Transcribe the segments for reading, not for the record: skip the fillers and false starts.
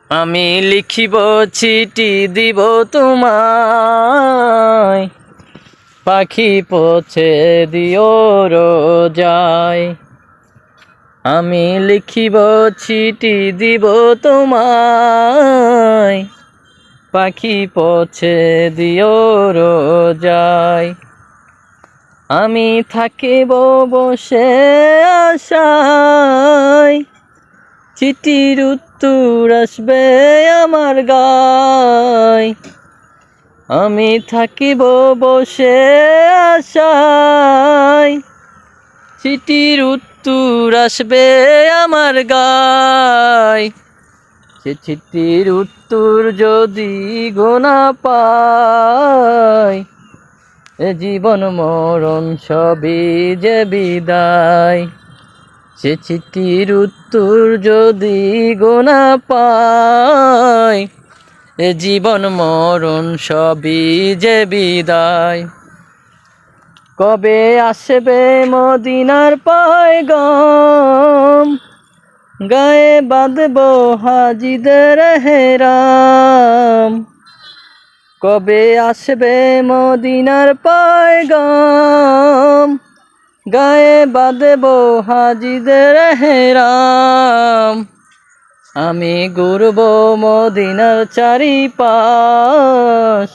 আমি লিখিব চিঠি দিব তোমায়, পাখি পৌঁছে দিও রোজায়। আমি লিখিব চিঠি দিব তোমায়, পাখি পৌঁছে দিও রোজায়। আমি থাকিব বসে আশায়, চিঠির উত্তর আসবে আমার গায়। আমি থাকিব বসে আশায়, চিঠির উত্তর আসবে আমার গায়। সে চিঠির উত্তর যদি গোনা পাই, এ জীবন মরণ সবই যে বিদায়। সে চিঠির উত্তর যদি গোনা পাই, এ জীবন মরণ সবই যে বিদায়। কবে আসবে মদিনার পয়গাম, গায়ে বাঁধব হাজিদের হেরাম। কবে আসবে মদিনার পয়গাম, গায়ে বাঁধব হাজিদের হেরাম। আমি ঘুরব মদিনার চারিপাশ,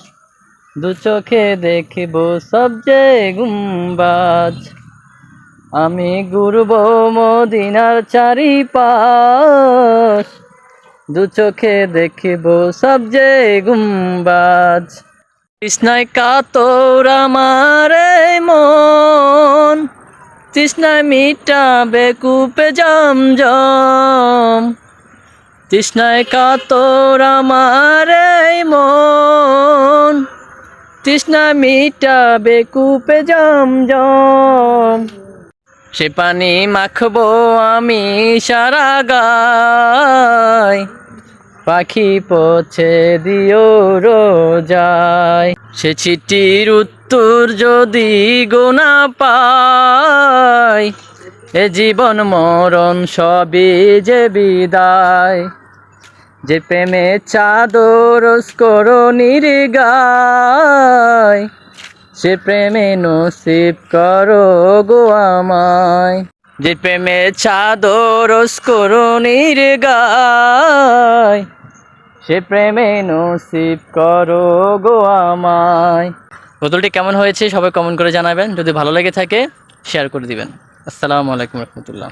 দু চোখে দেখিব সবচেয়ে গুম্বাজ। আমি ঘুরব মদিনার চারিপাশ, দু চোখে দেখিব সবচেয়ে গুম্বাজ। তৃষ্ণায় কাতর আমার এই মন, তৃষ্ণায় মিটাবে কূপে জমজম। তৃষ্ণায় কাতর আমার এই মন, তৃষ্ণায় মিটাবে কূপে জমজম। সে পানি মাখবো আমি সারা গায়, পাখি পৌঁছে দিও রোজায়। সে চিঠির উত্তর যদি গোনা পাই, এ জীবন মরণ সবই যে বিদায়। যে প্রেমে চাদর করণীর গায়, সে প্রেমে নসিব করো গো আমায়। যে প্রেমে চাদর করণীর গায়, সে প্রেমে নসিব করো গো আমায়। বোতলটি কেমন হয়েছে সবাই কমেন্ট করে জানাবেন। যদি ভালো লেগে থাকে শেয়ার করে দিবেন। আসসালামু আলাইকুম রহমতুল্লাহ।